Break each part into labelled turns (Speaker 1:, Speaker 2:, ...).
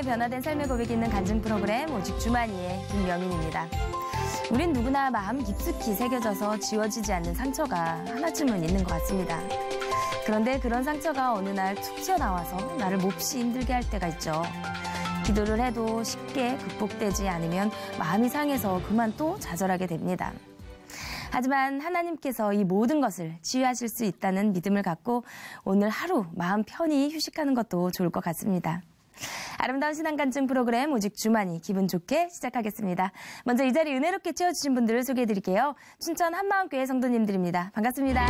Speaker 1: 변화된 삶의 고백이 있는 간증 프로그램 오직 주만이의 김명인입니다. 우린 누구나 마음 깊숙이 새겨져서 지워지지 않는 상처가 하나쯤은 있는 것 같습니다. 그런데 그런 상처가 어느 날 툭 튀어나와서 나를 몹시 힘들게 할 때가 있죠. 기도를 해도 쉽게 극복되지 않으면 마음이 상해서 그만 또 좌절하게 됩니다. 하지만 하나님께서 이 모든 것을 치유하실 수 있다는 믿음을 갖고 오늘 하루 마음 편히 휴식하는 것도 좋을 것 같습니다. 아름다운 신앙 간증 프로그램 오직 주만이 기분 좋게 시작하겠습니다. 먼저 이 자리 은혜롭게 채워주신 분들을 소개해드릴게요. 춘천 한마음교회 성도님들입니다. 반갑습니다.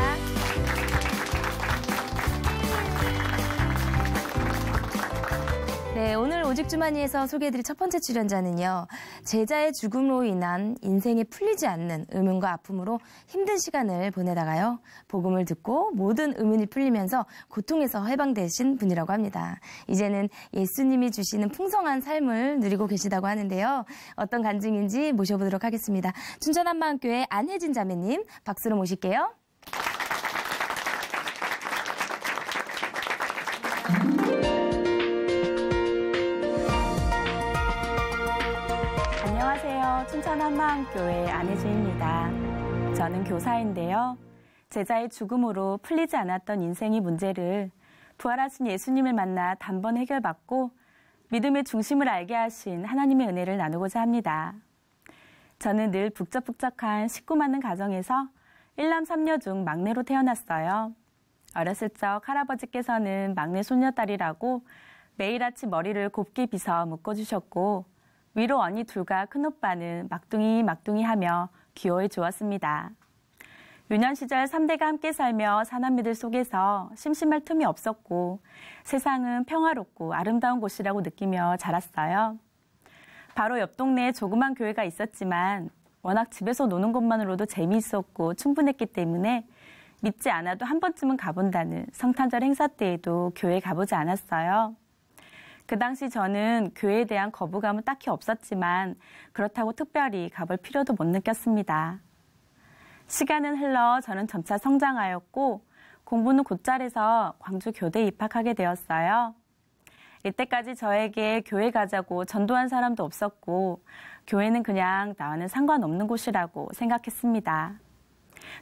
Speaker 1: 네, 오늘 오직 주만이에서 소개해드릴 첫 번째 출연자는요. 제자의 죽음으로 인한 인생에 풀리지 않는 의문과 아픔으로 힘든 시간을 보내다가요. 복음을 듣고 모든 의문이 풀리면서 고통에서 해방되신 분이라고 합니다. 이제는 예수님이 주시는 풍성한 삶을 누리고 계시다고 하는데요. 어떤 간증인지 모셔보도록 하겠습니다. 춘천 한마음교회 안혜진 자매님 박수로 모실게요.
Speaker 2: 안녕하세요. 춘천 한마음교회 안혜진입니다. 저는 교사인데요. 제자의 죽음으로 풀리지 않았던 인생의 문제를 부활하신 예수님을 만나 단번 해결받고 믿음의 중심을 알게 하신 하나님의 은혜를 나누고자 합니다. 저는 늘 북적북적한 식구 많은 가정에서 1남 3녀 중 막내로 태어났어요. 어렸을 적 할아버지께서는 막내 손녀딸이라고 매일 아침 머리를 곱게 빗어 묶어주셨고 위로 언니 둘과 큰오빠는 막둥이 하며 귀여워해 주었습니다. 유년 시절 3대가 함께 살며 사남매들 속에서 심심할 틈이 없었고 세상은 평화롭고 아름다운 곳이라고 느끼며 자랐어요. 바로 옆 동네에 조그만 교회가 있었지만 워낙 집에서 노는 것만으로도 재미있었고 충분했기 때문에 믿지 않아도 한 번쯤은 가본다는 성탄절 행사 때에도 교회에 가보지 않았어요. 그 당시 저는 교회에 대한 거부감은 딱히 없었지만 그렇다고 특별히 가볼 필요도 못 느꼈습니다. 시간은 흘러 저는 점차 성장하였고 공부는 곧잘해서 광주 교대에 입학하게 되었어요. 이때까지 저에게 교회 가자고 전도한 사람도 없었고 교회는 그냥 나와는 상관없는 곳이라고 생각했습니다.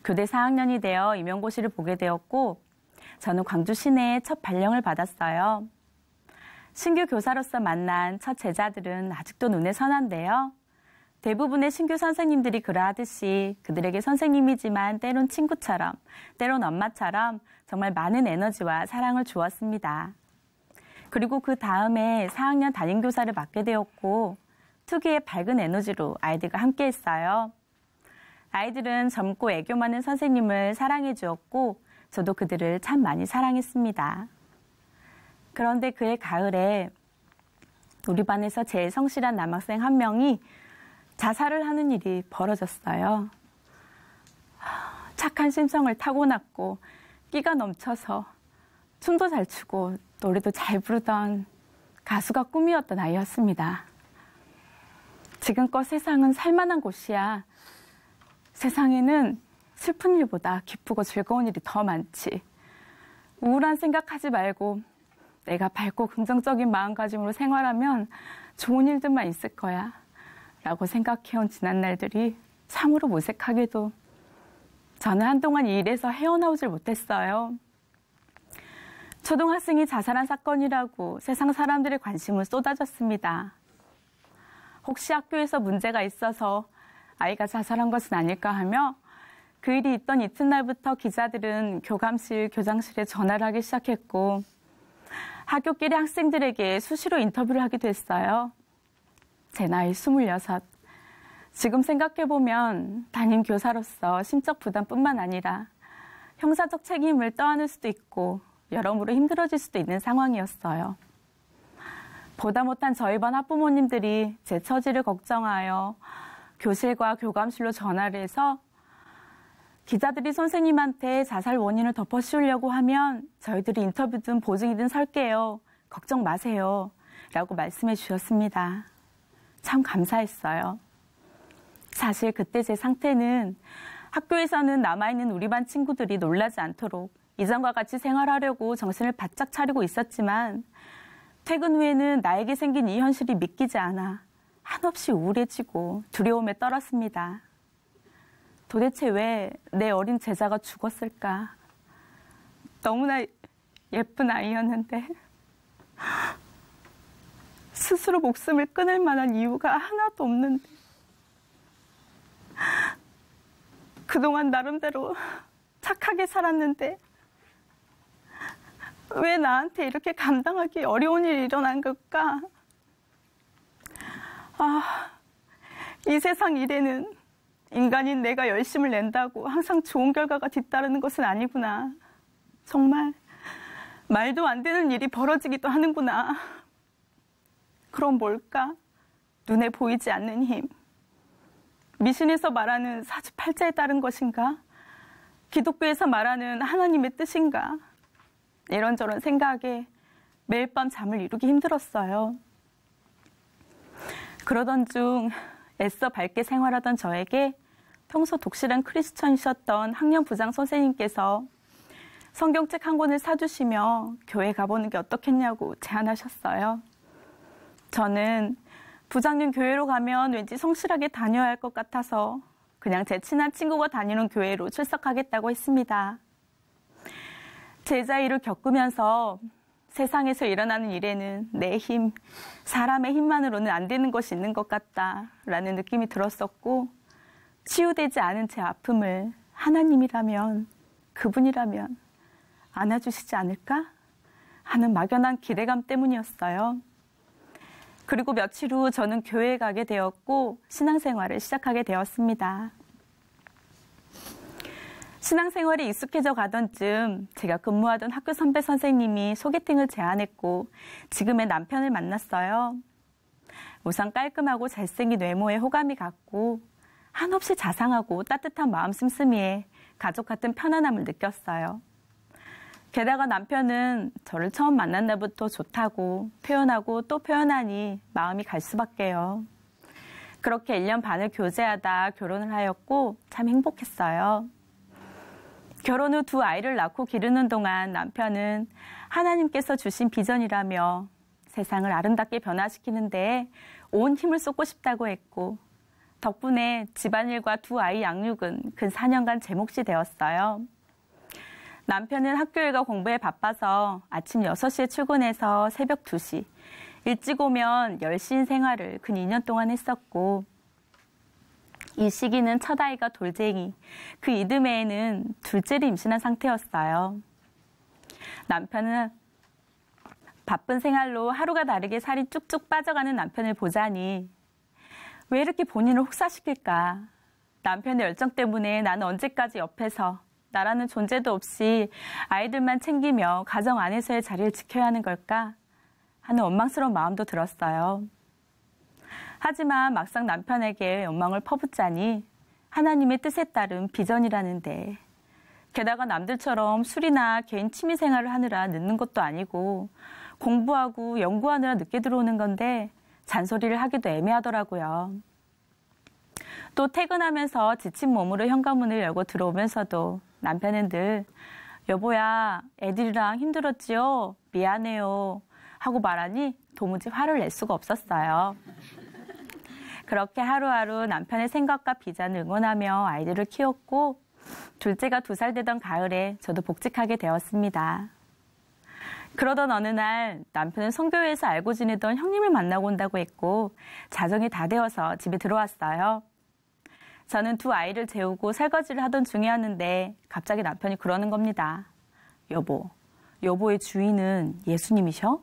Speaker 2: 교대 4학년이 되어 임용고시를 보게 되었고 저는 광주 시내에 첫 발령을 받았어요. 신규 교사로서 만난 첫 제자들은 아직도 눈에 선한데요. 대부분의 신규 선생님들이 그러하듯이 그들에게 선생님이지만 때론 친구처럼, 때론 엄마처럼 정말 많은 에너지와 사랑을 주었습니다. 그리고 그 다음에 4학년 담임교사를 맡게 되었고 특유의 밝은 에너지로 아이들과 함께 했어요. 아이들은 젊고 애교 많은 선생님을 사랑해 주었고 저도 그들을 참 많이 사랑했습니다. 그런데 그해 가을에 우리 반에서 제일 성실한 남학생 한 명이 자살을 하는 일이 벌어졌어요. 착한 심성을 타고났고 끼가 넘쳐서 춤도 잘 추고 노래도 잘 부르던 가수가 꿈이었던 아이였습니다. 지금껏 세상은 살만한 곳이야. 세상에는 슬픈 일보다 기쁘고 즐거운 일이 더 많지. 우울한 생각하지 말고 내가 밝고 긍정적인 마음가짐으로 생활하면 좋은 일들만 있을 거야 라고 생각해온 지난날들이 참으로 무색하게도 저는 한동안 이 일에서 헤어나오질 못했어요. 초등학생이 자살한 사건이라고 세상 사람들의 관심을 쏟아졌습니다. 혹시 학교에서 문제가 있어서 아이가 자살한 것은 아닐까 하며 그 일이 있던 이튿날부터 기자들은 교감실, 교장실에 전화를 하기 시작했고 학교끼리 학생들에게 수시로 인터뷰를 하기도 했어요. 제 나이 26. 지금 생각해보면 담임 교사로서 심적 부담뿐만 아니라 형사적 책임을 떠안을 수도 있고 여러모로 힘들어질 수도 있는 상황이었어요. 보다 못한 저희 반 학부모님들이 제 처지를 걱정하여 교실과 교감실로 전화를 해서 기자들이 선생님한테 자살 원인을 덮어씌우려고 하면 저희들이 인터뷰든 보증이든 설게요. 걱정 마세요. 라고 말씀해 주셨습니다. 참 감사했어요. 사실 그때 제 상태는 학교에서는 남아있는 우리 반 친구들이 놀라지 않도록 이전과 같이 생활하려고 정신을 바짝 차리고 있었지만 퇴근 후에는 나에게 생긴 이 현실이 믿기지 않아 한없이 우울해지고 두려움에 떨었습니다. 도대체 왜 내 어린 제자가 죽었을까? 너무나 예쁜 아이였는데 스스로 목숨을 끊을 만한 이유가 하나도 없는데 그동안 나름대로 착하게 살았는데 왜 나한테 이렇게 감당하기 어려운 일이 일어난 걸까? 이 세상 일에는 인간인 내가 열심을 낸다고 항상 좋은 결과가 뒤따르는 것은 아니구나. 정말 말도 안 되는 일이 벌어지기도 하는구나. 그럼 뭘까? 눈에 보이지 않는 힘. 미신에서 말하는 사주팔자에 따른 것인가? 기독교에서 말하는 하나님의 뜻인가? 이런저런 생각에 매일 밤 잠을 이루기 힘들었어요. 그러던 중 애써 밝게 생활하던 저에게 평소 독실한 크리스천이셨던 학년 부장 선생님께서 성경책 한 권을 사주시며 교회 가보는 게 어떻겠냐고 제안하셨어요. 저는 부장님 교회로 가면 왠지 성실하게 다녀야 할 것 같아서 그냥 제 친한 친구가 다니는 교회로 출석하겠다고 했습니다. 제자 일을 겪으면서 세상에서 일어나는 일에는 내 힘, 사람의 힘만으로는 안 되는 것이 있는 것 같다라는 느낌이 들었었고 치유되지 않은 제 아픔을 하나님이라면, 그분이라면 안아주시지 않을까 하는 막연한 기대감 때문이었어요. 그리고 며칠 후 저는 교회에 가게 되었고 신앙생활을 시작하게 되었습니다. 신앙생활이 익숙해져 가던 즈음 제가 근무하던 학교 선배 선생님이 소개팅을 제안했고 지금의 남편을 만났어요. 우선 깔끔하고 잘생긴 외모에 호감이 갔고 한없이 자상하고 따뜻한 마음 씀씀이에 가족 같은 편안함을 느꼈어요. 게다가 남편은 저를 처음 만난 날부터 좋다고 표현하고 또 표현하니 마음이 갈 수밖에요. 그렇게 1년 반을 교제하다 결혼을 하였고 참 행복했어요. 결혼 후 2 아이를 낳고 기르는 동안 남편은 하나님께서 주신 비전이라며 세상을 아름답게 변화시키는 데에 온 힘을 쏟고 싶다고 했고 덕분에 집안일과 2 아이 양육은 근 4년간 제 몫이 되었어요. 남편은 학교 일과 공부에 바빠서 아침 6시에 출근해서 새벽 2시, 일찍 오면 10시인 생활을 근 2년 동안 했었고 이 시기는 첫 아이가 돌쟁이, 그 이듬해에는 둘째를 임신한 상태였어요. 남편은 바쁜 생활로 하루가 다르게 살이 쭉쭉 빠져가는 남편을 보자니 왜 이렇게 본인을 혹사시킬까? 남편의 열정 때문에 나는 언제까지 옆에서 나라는 존재도 없이 아이들만 챙기며 가정 안에서의 자리를 지켜야 하는 걸까? 하는 원망스러운 마음도 들었어요. 하지만 막상 남편에게 원망을 퍼붓자니 하나님의 뜻에 따른 비전이라는데 게다가 남들처럼 술이나 개인 취미생활을 하느라 늦는 것도 아니고 공부하고 연구하느라 늦게 들어오는 건데 잔소리를 하기도 애매하더라고요. 또 퇴근하면서 지친 몸으로 현관문을 열고 들어오면서도 남편은 늘 여보야 애들이랑 힘들었지요? 미안해요 하고 말하니 도무지 화를 낼 수가 없었어요. 그렇게 하루하루 남편의 생각과 비전을 응원하며 아이들을 키웠고 둘째가 2살 되던 가을에 저도 복직하게 되었습니다. 그러던 어느 날 남편은 선교회에서 알고 지내던 형님을 만나고 온다고 했고 자정이 다 되어서 집에 들어왔어요. 저는 2 아이를 재우고 설거지를 하던 중이었는데 갑자기 남편이 그러는 겁니다. 여보, 여보의 주인은 예수님이셔?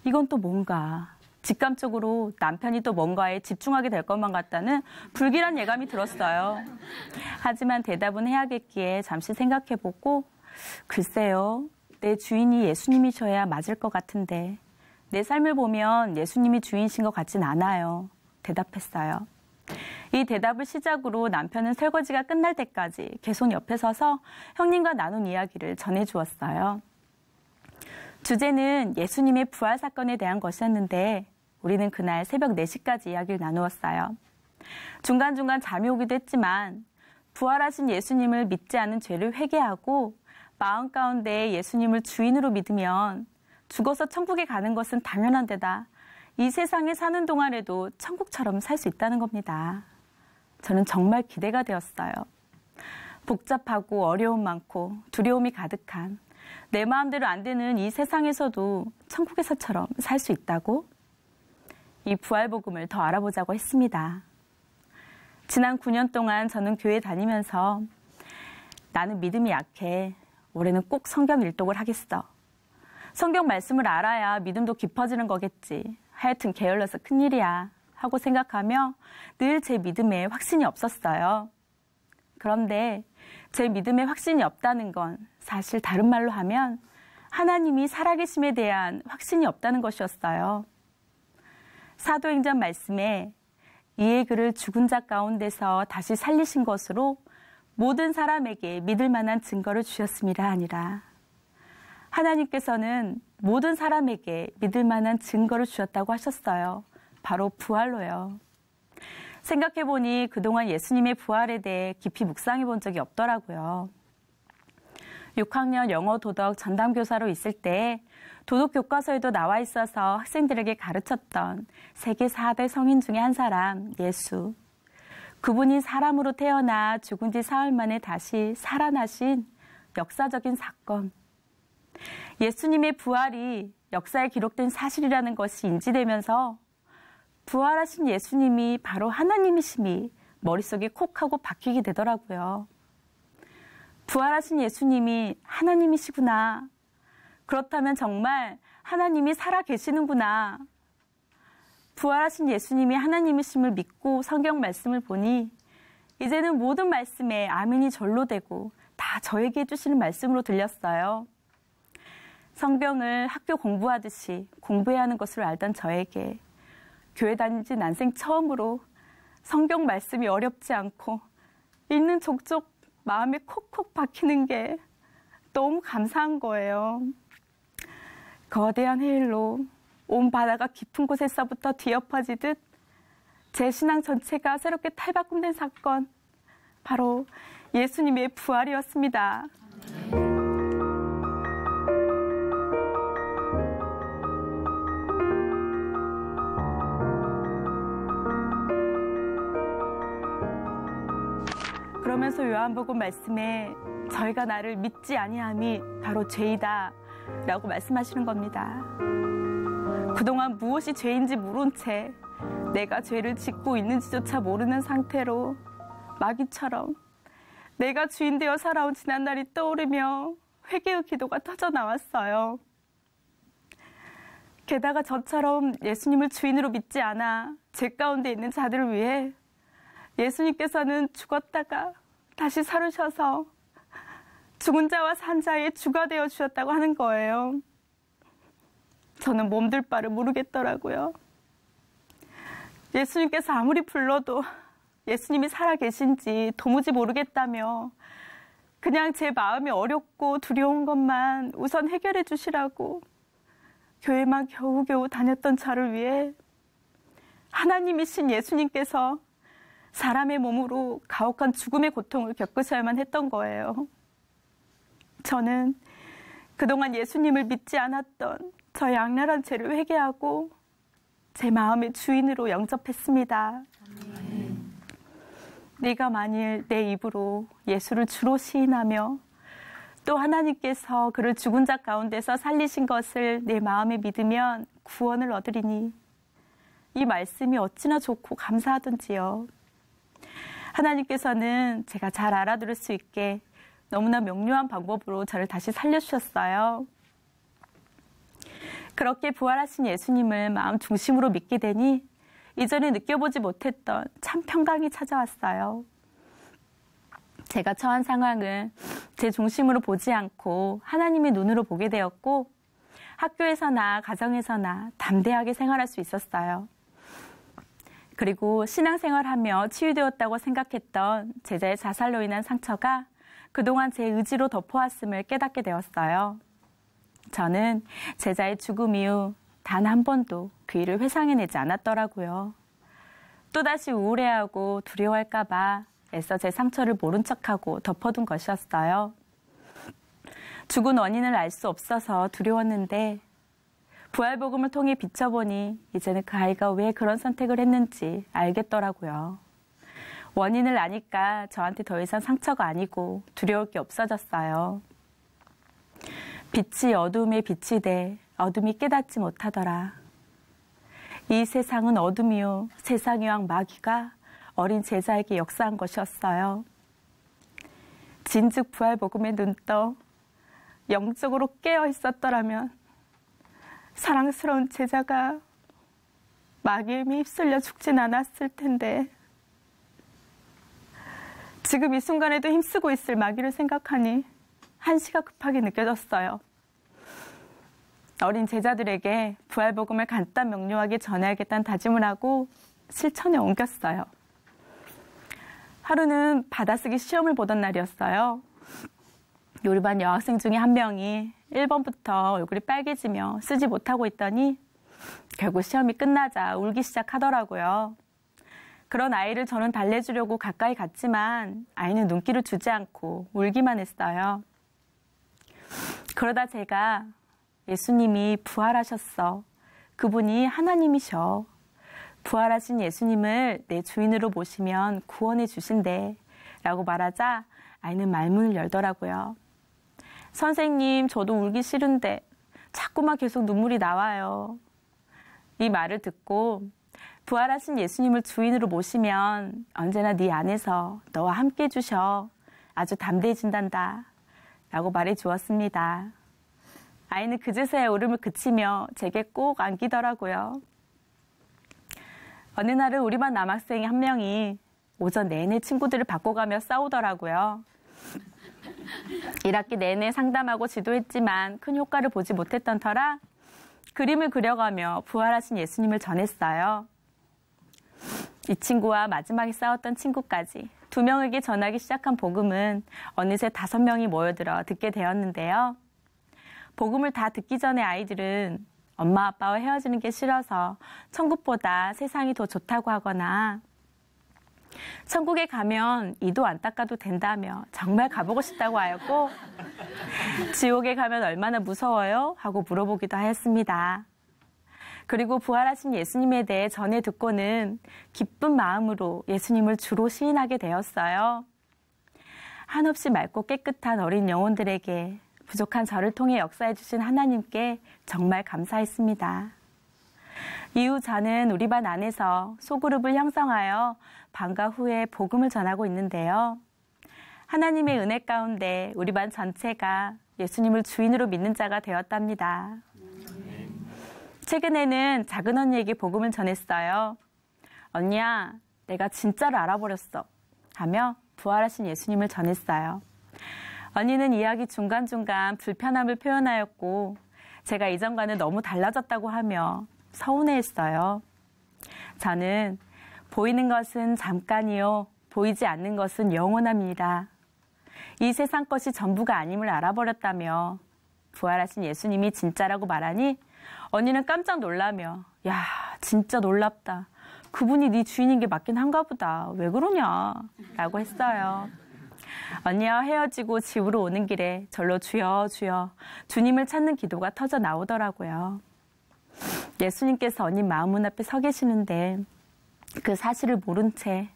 Speaker 2: 이건 또 뭔가 직감적으로 남편이 또 뭔가에 집중하게 될 것만 같다는 불길한 예감이 들었어요. 하지만 대답은 해야겠기에 잠시 생각해보고 글쎄요, 내 주인이 예수님이셔야 맞을 것 같은데 내 삶을 보면 예수님이 주인이신 것 같진 않아요. 대답했어요. 이 대답을 시작으로 남편은 설거지가 끝날 때까지 계속 옆에 서서 형님과 나눈 이야기를 전해주었어요. 주제는 예수님의 부활 사건에 대한 것이었는데 우리는 그날 새벽 4시까지 이야기를 나누었어요. 중간중간 잠이 오기도 했지만 부활하신 예수님을 믿지 않은 죄를 회개하고 마음 가운데 예수님을 주인으로 믿으면 죽어서 천국에 가는 것은 당연한 데다 이 세상에 사는 동안에도 천국처럼 살 수 있다는 겁니다. 저는 정말 기대가 되었어요. 복잡하고 어려움 많고 두려움이 가득한 내 마음대로 안 되는 이 세상에서도 천국에서처럼 살 수 있다고? 이 부활복음을 더 알아보자고 했습니다. 지난 9년 동안 저는 교회 다니면서 나는 믿음이 약해. 올해는 꼭 성경 일독을 하겠어. 성경 말씀을 알아야 믿음도 깊어지는 거겠지. 하여튼 게을러서 큰일이야. 하고 생각하며 늘 제 믿음에 확신이 없었어요. 그런데 제 믿음에 확신이 없다는 건 사실 다른 말로 하면 하나님이 살아계심에 대한 확신이 없다는 것이었어요. 사도행전 말씀에 이의 그를 죽은 자 가운데서 다시 살리신 것으로 모든 사람에게 믿을 만한 증거를 주셨음이라 하니라. 하나님께서는 모든 사람에게 믿을 만한 증거를 주셨다고 하셨어요. 바로 부활로요. 생각해보니 그동안 예수님의 부활에 대해 깊이 묵상해 본 적이 없더라고요. 6학년 영어 도덕 전담교사로 있을 때 도덕 교과서에도 나와 있어서 학생들에게 가르쳤던 세계 4대 성인 중에 한 사람, 예수. 그분이 사람으로 태어나 죽은 지 사흘 만에 다시 살아나신 역사적인 사건. 예수님의 부활이 역사에 기록된 사실이라는 것이 인지되면서 부활하신 예수님이 바로 하나님이심이 머릿속에 콕 하고 박히게 되더라고요. 부활하신 예수님이 하나님이시구나. 그렇다면 정말 하나님이 살아계시는구나. 부활하신 예수님이 하나님이심을 믿고 성경 말씀을 보니 이제는 모든 말씀에 아멘이 절로 되고 다 저에게 해주시는 말씀으로 들렸어요. 성경을 학교 공부하듯이 공부해야 하는 것을 알던 저에게 교회 다닌 지 난생 처음으로 성경 말씀이 어렵지 않고 읽는 족족 마음에 콕콕 박히는 게 너무 감사한 거예요. 거대한 해일로 온 바다가 깊은 곳에서부터 뒤엎어지듯 제 신앙 전체가 새롭게 탈바꿈된 사건, 바로 예수님의 부활이었습니다. 그러면서 요한복음 말씀에 저희가 나를 믿지 아니함이 바로 죄이다 라고 말씀하시는 겁니다. 그동안 무엇이 죄인지 모른 채 내가 죄를 짓고 있는지조차 모르는 상태로 마귀처럼 내가 주인 되어 살아온 지난날이 떠오르며 회개의 기도가 터져 나왔어요. 게다가 저처럼 예수님을 주인으로 믿지 않아 죄 가운데 있는 자들을 위해 예수님께서는 죽었다가 다시 살으셔서 죽은 자와 산 자의 주가 되어 주셨다고 하는 거예요. 저는 몸둘 바를 모르겠더라고요. 예수님께서 아무리 불러도 예수님이 살아계신지 도무지 모르겠다며 그냥 제 마음이 어렵고 두려운 것만 우선 해결해 주시라고 교회만 겨우겨우 다녔던 저를 위해 하나님이신 예수님께서 사람의 몸으로 가혹한 죽음의 고통을 겪으셔야만 했던 거예요. 저는 그동안 예수님을 믿지 않았던 저의 악랄한 죄를 회개하고 제 마음의 주인으로 영접했습니다. 네가 만일 내 입으로 예수를 주로 시인하며 또 하나님께서 그를 죽은 자 가운데서 살리신 것을 내 마음에 믿으면 구원을 얻으리니 이 말씀이 어찌나 좋고 감사하던지요. 하나님께서는 제가 잘 알아들을 수 있게 너무나 명료한 방법으로 저를 다시 살려주셨어요. 그렇게 부활하신 예수님을 마음 중심으로 믿게 되니 이전에 느껴보지 못했던 참 평강이 찾아왔어요. 제가 처한 상황을 제 중심으로 보지 않고 하나님의 눈으로 보게 되었고 학교에서나 가정에서나 담대하게 생활할 수 있었어요. 그리고 신앙생활하며 치유되었다고 생각했던 제자의 자살로 인한 상처가 그동안 제 의지로 덮어왔음을 깨닫게 되었어요. 저는 제자의 죽음 이후 단 한 번도 그 일을 회상해내지 않았더라고요. 또다시 우울해하고 두려워할까 봐 애써 제 상처를 모른 척하고 덮어둔 것이었어요. 죽은 원인을 알 수 없어서 두려웠는데 부활복음을 통해 비춰보니 이제는 그 아이가 왜 그런 선택을 했는지 알겠더라고요. 원인을 아니까 저한테 더 이상 상처가 아니고 두려울 게 없어졌어요. 빛이 어두움에 빛이 돼 어둠이 깨닫지 못하더라. 이 세상은 어둠이요 세상의 왕 마귀가 어린 제자에게 역사한 것이었어요. 진즉 부활복음에 눈떠 영적으로 깨어 있었더라면 사랑스러운 제자가 마귀에 휩쓸려 죽진 않았을 텐데 지금 이 순간에도 힘쓰고 있을 마귀를 생각하니 한시가 급하게 느껴졌어요. 어린 제자들에게 부활복음을 간단 명료하게 전해야겠다는 다짐을 하고 실천에 옮겼어요. 하루는 받아쓰기 시험을 보던 날이었어요. 우리 반 여학생 중에 한 명이 1번부터 얼굴이 빨개지며 쓰지 못하고 있더니 결국 시험이 끝나자 울기 시작하더라고요. 그런 아이를 저는 달래주려고 가까이 갔지만 아이는 눈길을 주지 않고 울기만 했어요. 그러다 제가 예수님이 부활하셨어. 그분이 하나님이셔. 부활하신 예수님을 내 주인으로 모시면 구원해 주신대. 라고 말하자 아이는 말문을 열더라고요. 선생님, 저도 울기 싫은데 자꾸만 계속 눈물이 나와요. 이 말을 듣고 부활하신 예수님을 주인으로 모시면 언제나 네 안에서 너와 함께 해주셔. 아주 담대해진단다. 라고 말해 주었습니다. 아이는 그제서야 울음을 그치며 제게 꼭 안기더라고요. 어느 날은 우리 반 남학생 한 명이 오전 내내 친구들을 바꿔가며 싸우더라고요. 1학기 내내 상담하고 지도했지만 큰 효과를 보지 못했던 터라 그림을 그려가며 부활하신 예수님을 전했어요. 이 친구와 마지막에 싸웠던 친구까지 2명에게 전하기 시작한 복음은 어느새 5명이 모여들어 듣게 되었는데요. 복음을 다 듣기 전에 아이들은 엄마 아빠와 헤어지는 게 싫어서 천국보다 세상이 더 좋다고 하거나 천국에 가면 이도 안 닦아도 된다며 정말 가보고 싶다고 하였고 지옥에 가면 얼마나 무서워요? 하고 물어보기도 하였습니다. 그리고 부활하신 예수님에 대해 전해 듣고는 기쁜 마음으로 예수님을 주로 시인하게 되었어요. 한없이 맑고 깨끗한 어린 영혼들에게 부족한 저를 통해 역사해 주신 하나님께 정말 감사했습니다. 이후 저는 우리 반 안에서 소그룹을 형성하여 방과 후에 복음을 전하고 있는데요. 하나님의 은혜 가운데 우리 반 전체가 예수님을 주인으로 믿는 자가 되었답니다. 최근에는 작은 언니에게 복음을 전했어요. 언니야, 내가 진짜를 알아버렸어. 하며 부활하신 예수님을 전했어요. 언니는 이야기 중간중간 불편함을 표현하였고 제가 이전과는 너무 달라졌다고 하며 서운해했어요. 저는 보이는 것은 잠깐이요, 보이지 않는 것은 영원합니다. 이 세상 것이 전부가 아님을 알아버렸다며 부활하신 예수님이 진짜라고 말하니 언니는 깜짝 놀라며 야, 진짜 놀랍다. 그분이 네 주인인 게 맞긴 한가 보다. 왜 그러냐? 라고 했어요. 언니와 헤어지고 집으로 오는 길에 절로 주여 주여 주님을 찾는 기도가 터져 나오더라고요. 예수님께서 언니 마음문 앞에 서 계시는데 그 사실을 모른 채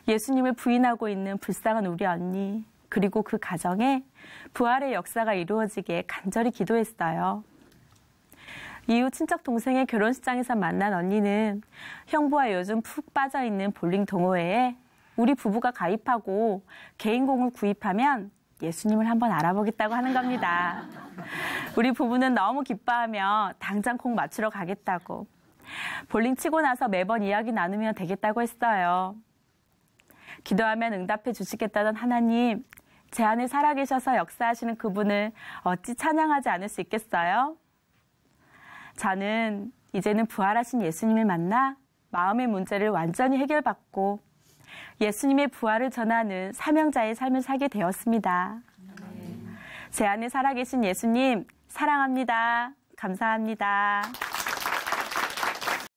Speaker 2: 예수님을 부인하고 있는 불쌍한 우리 언니, 그리고 그 가정에 부활의 역사가 이루어지게 간절히 기도했어요. 이후 친척 동생의 결혼식장에서 만난 언니는 형부와 요즘 푹 빠져있는 볼링 동호회에 우리 부부가 가입하고 개인공을 구입하면 예수님을 한번 알아보겠다고 하는 겁니다. 우리 부부는 너무 기뻐하며 당장 공 맞추러 가겠다고, 볼링 치고 나서 매번 이야기 나누면 되겠다고 했어요. 기도하면 응답해 주시겠다던 하나님, 제 안에 살아계셔서 역사하시는 그분을 어찌 찬양하지 않을 수 있겠어요? 저는 이제는 부활하신 예수님을 만나 마음의 문제를 완전히 해결받고 예수님의 부활을 전하는 사명자의 삶을 살게 되었습니다. 제 안에 살아계신 예수님, 사랑합니다. 감사합니다.